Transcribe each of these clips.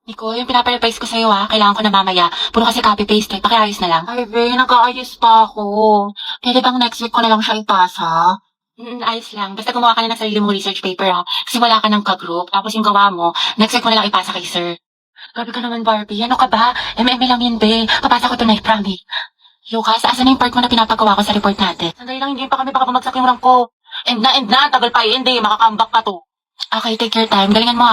Nico, yung pinapa-revise ko sa'yo kailangan ko na mamaya. Puro kasi copy-paste pakiayos na lang. Ay, be, nag-aayos pa ako. Pwede bang next week ko na lang siya ipasa? Ayos lang. Basta gumawa ka na ng sarili mong research paper Kasi wala ka ng ka-group. Tapos yung gawa mo, next week mo na lang ipasa kay sir. Grabe ka naman, Barbie. Ano ka ba? MM lang yun, be. Papasa ko tonight, promise. Lucas, asan na yung part mo na pinapagawa ko sa report natin? Sandali lang, hindi pa kami baka bumagsak yung rank ko. End na. Tagal pa hindi. Makakambak ka to. Okay, take your time. Galingan mo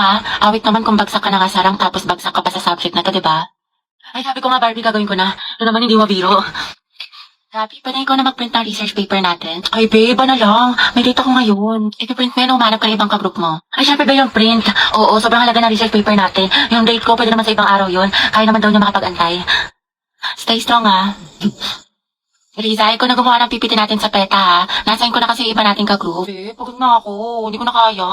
Awit naman kung bagsak ka na nga sa rank tapos bagsak ka pa sa subject na to, diba? Ay, sabi ko nga, Barbie, gagawin ko na. Ito naman hindi mabiro. Gabi, pwede ikaw na mag-print ng research paper natin? Ay, babe, ano lang? May date ako ngayon. I-print mo yan, umanap ka ng ibang ka-group mo. Ay, syempre ba yung print? Oo, sobrang halaga ng research paper natin. Yung date ko, pwede naman sa ibang araw yun. Kaya naman daw niya makapag-antay. Stay strong, Riza, ikaw na gumawa ng PPT natin sa PETA, Nasain ko na kasi yung iba nating ka-group. Pagod na ako. Hindi ko na kaya.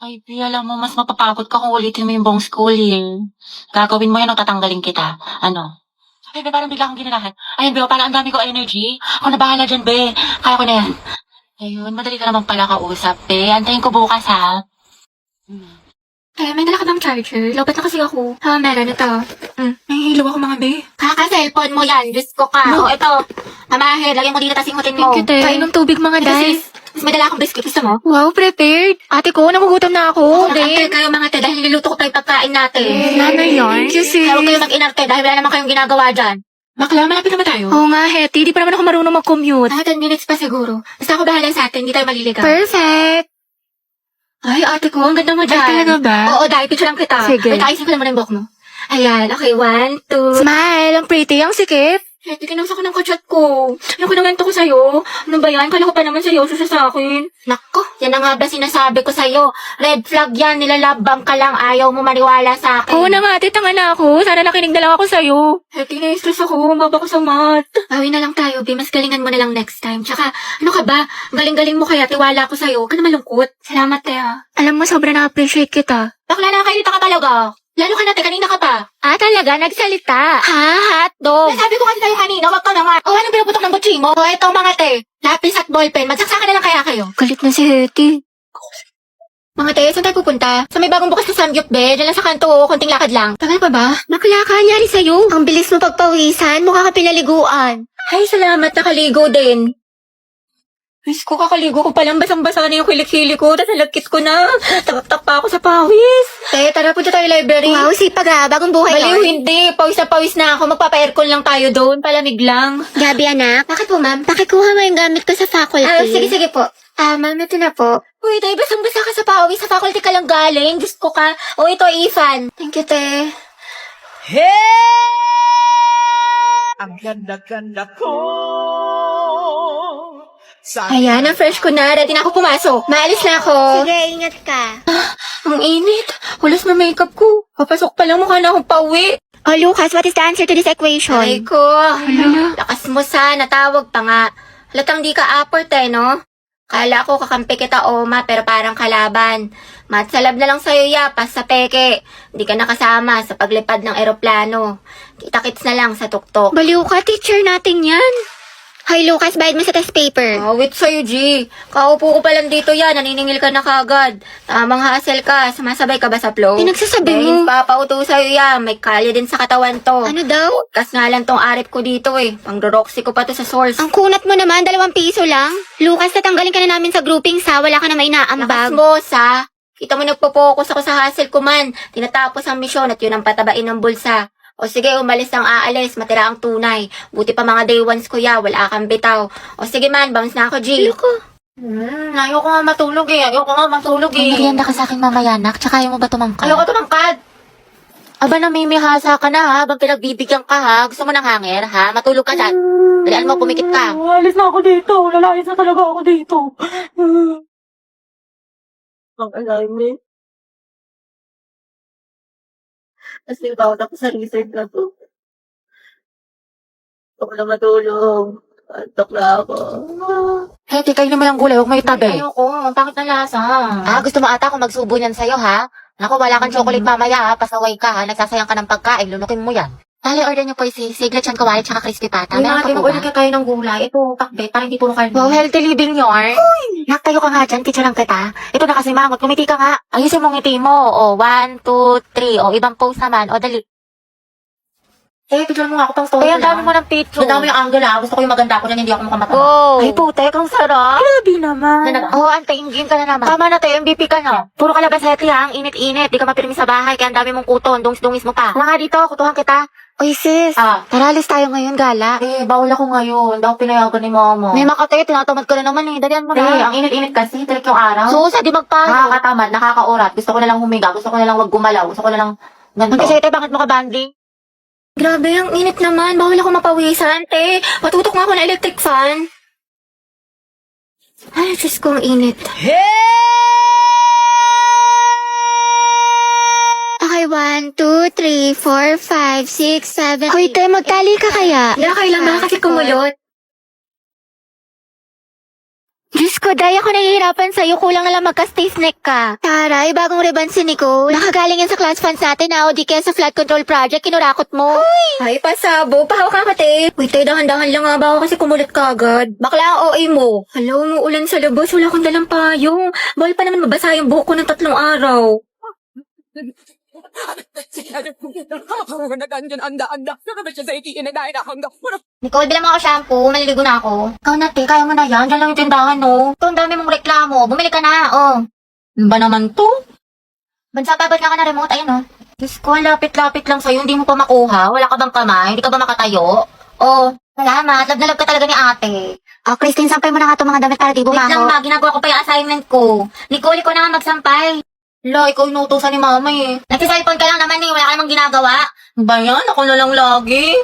Ay, alam mo, mas mapapagod ka kung ulitin mo yung buong schooling. Gagawin mo yan o tatanggalin kita. Ano? Ay, be, parang bigla akong ginanahan. Ayun, be, parang ang dami ko energy. Ako na bahala dyan, be. Kaya ko na yan. Ayun, madali ka naman pala kausap, be. Antayin ko bukas, May dala ka bang charger? Lopet na kasi ako. Meron ito. May hilo ako, mga be. Kaka-cellphone mo yan. Diyos ko ka. No. Ito. Mamahe, lagyan mo dito tas ingutin mo. Thank you, te. Kainom tubig, mga day. Mas may dala akong biscuit. Gusto mo? Wow, prepared. Ate ko, nagugutom na ako. Mag-antay kayo mga te dahil niluto ko pa yung pagkain natin. Sana yan. Thank you, sis. Kaya huwag kayo mag-inarte dahil wala naman kayong ginagawa dyan. Bakla, malapit naman tayo. Oo nga, Hetty. Di pa naman ako marunong mag-commute. 10 minutes pa siguro. Basta ako bahala sa atin. Hindi tayo maliligaw. Perfect. Ay, ate ko, ang ganda mo dyan. Ay, talaga ba? Oo, dahil picture lang kita. Sige. Wait, ayusin ko naman yung buhok mo. Ayan, okay, 1, 2. Smile. Ang pretty. Ang sikip. Ate, kinausa ko ng kachat ko. Ano ko naman to ko sa'yo? Ano ba yan? Kala ko pa naman seryoso siya sa akin. Nako, yan ang nga ba sinasabi ko sa'yo. Red flag yan, nilalabang ka lang. Ayaw mo maniwala sa akin. Oo na nga, ate. Tanga na ako. Sana nakinig na lang ako sa'yo. Ate, na-stress ako. Mababa ko sa math. Bawi na lang tayo, Bi. Mas galingan mo na lang next time. Tsaka, ano ka ba? Galing-galing mo kaya. Tiwala ako sa'yo. Huwag ka na malungkot. Salamat, Tea. Alam mo, sobrang na-appreciate kita. Bakla na kailita ka talaga. Lalo ka natin, kanina ka pa. Talaga? Nagsalita. Hotdog. Nasabi ko kasi sa'yo kanina, wag ka na nga. O, anong pinuputok ng butsi mo? O, eto mga te. Lapis at ballpen. Magsaksakan na lang kaya kayo. Galit na si Hetty. Mga te, saan tayo pupunta? Sa may bagong bukas na Samgyup, be. Diyan lang sa kanto, konting lakad lang. Tagal pa ba? Bakla ka, nyari sa'yo. Ang bilis mo pagpawisan. Mukha ka pinaliguan. Ay, salamat. Nakaligo din. Miss ko, kakaligo ko palang basang-basa na yung kilik-hili ko. Tapos nalagkit ko na. Takap-tak pa ako sa pawis. Te, tara punta tayo library. Wow, sipag Bagong buhay Baliw, yan. hindi. Pawis na ako. Magpapa-aircon lang tayo doon. Palamig lang. Gabi, anak. Bakit po, ma'am? Pakikuha mo yung gamit ko sa faculty. Sige po. Ma'am, ito na po. Uy, tayo basang-basa ka sa pawis. Sa faculty ka lang galing. Diyos ko ka. O, ito, Ifan. Thank you, te. Ang ganda-ganda ko. Ayan, ang fresh ko na. Ready na ako pumasok. Maalis na ako. Sige, ingat ka. Ang init. Hulas na makeup ko. Papasok pa lang mukha na akong pauwi. Oh, Lucas, what is the answer to this equation? Ay ko. Lakas mo sana. Tawag pa nga. Halatang di ka aport no? Kala ko kakampi kita, Oma, pero parang kalaban. Matsalab na lang sa'yo, pas sa peke. Di ka nakasama sa paglipad ng eroplano. Kita-kits na lang sa tuktok. Baliw ka, teacher natin yan. Hoy, Lucas, bayad mo sa test paper. Wait sa'yo, G. Kaupo ko pa lang dito yan. Naniningil ka na kagad. Tamang hassle ka. Sumasabay ka ba sa flow? Pinagsasabi mo. Papauto sa'yo yan. May kalye din sa katawan to. Ano daw? Kas nga lang tong arit ko dito Pang-roxy ko pa to sa source. Ang kunat mo naman, 2 piso lang. Lucas, tatanggalin ka na namin sa grouping sa wala ka na may Lakas naambag. mo, sa. Kita mo nagpo-focus ako sa hassle ko man. Tinatapos ang misyon at yun ang patabain ng bulsa. O sige, umalis ang aalis, matira ang tunay. Buti pa mga day ones kuya, wala kang bitaw. O sige man, bounce na ako, G. Ayoko. Ayoko nga matulog Merienda ka sa akin mamaya, nak. Tsaka ayaw mo ba tumangkad? Ayoko tumangkad. Aba, namimihasa ka na habang pinagbibigyan ka Gusto mo ng hanger Matulog ka dyan. Dalian mo, pumikit ka. Alis na ako dito. Lalayas na talaga ako dito. Ang alignment. Kasi bawat ako sa research na to. Ako na matulog. Antok na ako. Hey, kayo naman ang gulay, huwag may tabi. Ayoko, ang pangit na lasa. Gusto mo ata akong magsubo niyan sa'yo, Naku, wala kang chocolate mamaya, pasaway ka, nagsasayang ka ng pagkain, lunukin mo yan. Bale, order niyo po si Siglet Chan Kawali tsaka crispy pata. Hindi Meron natin pa po order ba? kayo ng gulay. Ito, pakbet, para hindi puro karne. Wow, healthy living yun. Naktayo ka nga dyan, teacher lang kita. Ito na kasi mangot, kumiti ka nga. Ayusin mong ngiti mo. O, 1, 2, 3. O, ibang pose naman. O, dali. Picture mo nga ako pang story Kaya ang dami mo ng picture. Ang dami yung angle Gusto ko yung maganda ko lang, hindi ako mukhang Oh. Ay, putek, ang sarap. Grabe naman. Oo, antayin, game ka na naman. Tama na tayo, MVP ka na. Puro ka labasete ha, ang init-init. Di ka mapirmi sa bahay, kaya ang dami mong kuton. Dungis-dungis mo pa. Tara nga dito, kutuhan kita. Oy, sis. Tara, alis tayo ngayon, gala. Bawal ako ngayon. Daw pinayagan ni mama. May makatay, tinatamad ka na naman eh. Dalian mo na. Ang init-init kasi, tirik yung araw. Sus, di magpayo. Nakakatamad, nakakaurat. Gusto ko na lang humiga. Gusto ko na lang wag gumalaw. Gusto ko na lang ganito. Magkasete, bakit mo ka banding? Grabe, ang init naman. Bawal ako mapawisan, te. Patutok nga ako ng electric fan. Ay, Diyos ko, ang init. Okay, 1, 2, 3, 4, 5, 6, 7. Hoy, te, magtali ka kaya? Hindi, kailan ba kasi kumulot? Diyos ko, Day, ako nahihirapan sa'yo. Kulang na lang magka-stay snack ka. Taray, bagong ribbon si Nicole. Nakagaling yan sa class funds natin o di kaya sa flood control project, kinurakot mo. Ay, pasabo. Pahawak ka te. Uy, te, dahan-dahan lang nga ba ako kasi kumulot ka agad. Bakla ang OA mo. Hala, umuulan sa labas. Wala akong dalang payong. Bawal pa naman mabasa yung buhok ko ng 3 araw. Nicole, bilang mo ako shampoo. Maliligo na ako. Ikaw na, te, kaya mo na yan. Diyan lang yung tindahan, no? Ito, ang dami mong reklamo. Bumili ka na, oh. Ano ba naman to? Bansa, babad na ka na remote. Ayun, oh. Diyos ko, lapit-lapit lang sa'yo. Hindi mo pa makuha. Wala ka bang kamay? Hindi ka ba makatayo? Oh, salamat. Love na love ka talaga ni ate. Christine, sampay mo na nga itong mga damit para di Wait lang bumango. ba, ginagawa ko pa yung assignment ko. Nicole, ikaw na nga magsampay. Hala, ikaw inutusan ni mama eh. Nagsiselfone ka lang naman eh. Wala ka namang ginagawa. Ba yan? Ako na lang lagi.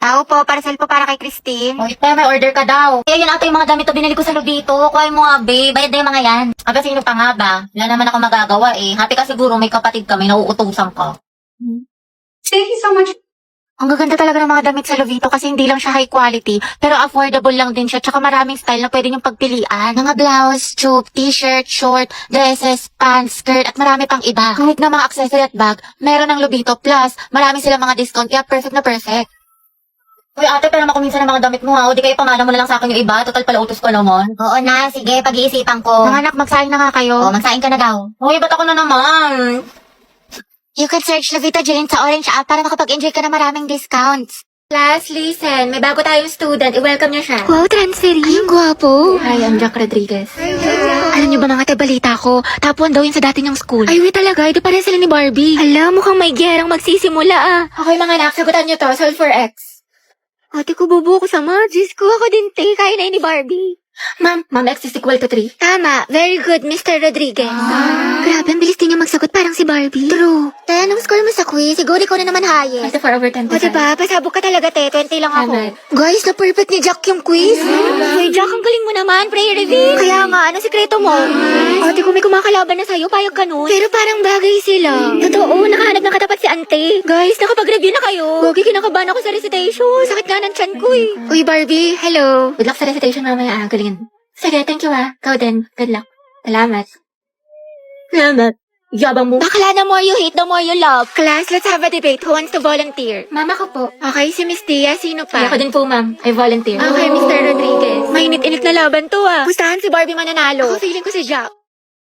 Tao po, parcel po para kay Christine. Oy, te, may order ka daw. Kaya yun ate, yung mga damit to binili ko sa Lubito. Kuhain mo nga, babe. Bayad na yung mga yan. Aba, sino pa nga ba? Wala naman ako magagawa eh. Happy ka siguro, may kapatid ka, may nauutusan ka. Thank you so much. Ang gaganda talaga ng mga damit sa Lubito kasi hindi lang siya high quality, pero affordable lang din siya. Tsaka maraming style na pwede niyong pagpilian. Mga blouse, tube, t-shirt, short, dresses, pants, skirt, at marami pang iba. Kahit na mga accessory at bag, meron ng Lubito. Plus, marami silang mga discount, kaya perfect na perfect. Uy, ate, pero ako minsan ng mga damit mo ha. O di kayo pamana mo na lang sa akin yung iba. Total pala utos ko naman. Oo na, sige, pag-iisipan ko. Mga anak, magsaing na nga kayo. Magsaing ka na daw. Uy, ba't ako na naman? You can search Luvita Jane sa Orange app para makapag-enjoy ka na maraming discounts. Class, listen. May bago tayong student. I-welcome niyo siya. Wow, transferee. Ay, ang gwapo. Hi, I'm Jack Rodriguez. Alam niyo ba mga balita ko, tapuan daw yun sa dati niyang school. Ay, wait talaga, ito pare sila ni Barbie. Hala, mukhang may gerang magsisimula ah. Okay mga anak, sagutan niyo to. Solve for X. Ate ko, bubo ko sa Diyos ko, ako din te, kaya na yun ni Barbie. Ma'am, X is equal to 3. Tama, very good, Mr. Rodriguez. Grabe, ang bilis din niya magsagot, parang si Barbie. True. Te, anong score mo sa quiz? Siguro ikaw na naman highest. 4 over 10. O diba, pasabog ka talaga te, 20 lang ako. Tama. Guys, na-perfect ni Jack yung quiz. Hoy, Jack, ang galing mo naman, prayer reveal. Kaya nga, anong sikreto mo? Ate ko, may kumakalaban na sa'yo, payag ka nun. Pero parang bagay sila. Totoo, nakahanap ng katapat si ante. Guys, nakapag-review na kayo. Gogi, kinakabahan ako sa recitation. Sakit nga ng tiyan ko eh. Uy, Barbie, hello. Good luck sa recitation mamaya. Galingan. Sige, thank you Ikaw din. Good luck. Salamat. Salamat. Yabang mo. Bakla, the more you hate, the more you love. Class, let's have a debate. Who wants to volunteer? Mama ko po. Okay, si Miss Tia, sino pa? Ako din po, ma'am. I volunteer. Okay, Mr. Rodriguez. Mainit-init na laban to ah. Gustahan si Barbie mananalo. Ako feeling ko si Jack.